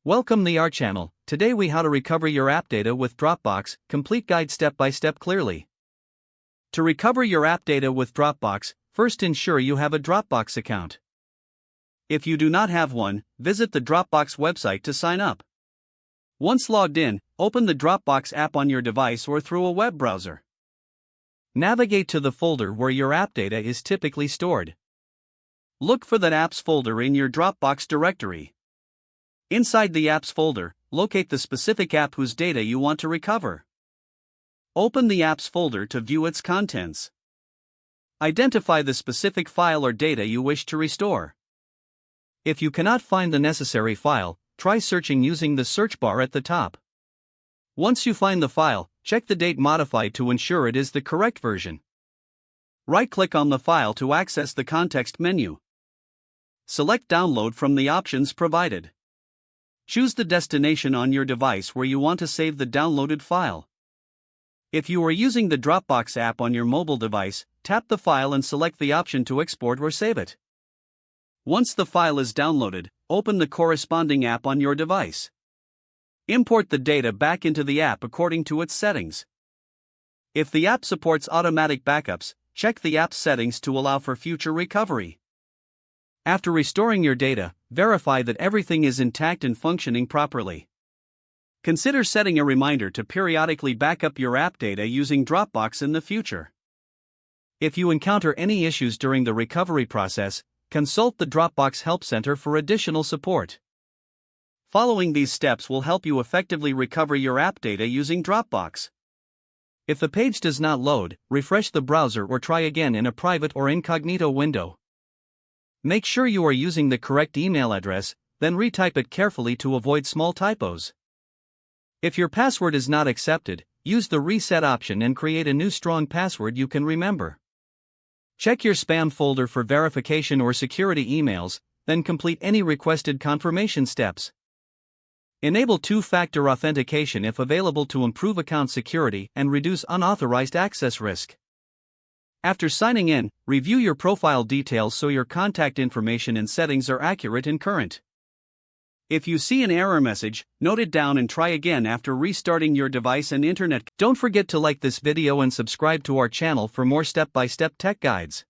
Welcome to our channel. Today we how to recover your app data with Dropbox, complete guide step by step clearly. To recover your app data with Dropbox, first ensure you have a Dropbox account. If you do not have one, visit the Dropbox website to sign up. Once logged in, open the Dropbox app on your device or through a web browser. Navigate to the folder where your app data is typically stored. Look for that apps folder in your Dropbox directory. Inside the apps folder, locate the specific app whose data you want to recover. Open the apps folder to view its contents. Identify the specific file or data you wish to restore. If you cannot find the necessary file, try searching using the search bar at the top. Once you find the file, check the date modified to ensure it is the correct version. Right-click on the file to access the context menu. Select Download from the options provided. Choose the destination on your device where you want to save the downloaded file. If you are using the Dropbox app on your mobile device, tap the file and select the option to export or save it. Once the file is downloaded, open the corresponding app on your device. Import the data back into the app according to its settings. If the app supports automatic backups, check the app's settings to allow for future recovery. After restoring your data, verify that everything is intact and functioning properly. Consider setting a reminder to periodically backup your app data using Dropbox in the future. If you encounter any issues during the recovery process, consult the Dropbox Help Center for additional support. Following these steps will help you effectively recover your app data using Dropbox. If the page does not load, refresh the browser or try again in a private or incognito window. Make sure you are using the correct email address, then retype it carefully to avoid small typos. If your password is not accepted, use the reset option and create a new strong password you can remember. Check your spam folder for verification or security emails, then complete any requested confirmation steps. Enable two-factor authentication if available to improve account security and reduce unauthorized access risk. After signing in, review your profile details so your contact information and settings are accurate and current. If you see an error message, note it down and try again after restarting your device and internet. Don't forget to like this video and subscribe to our channel for more step-by-step tech guides.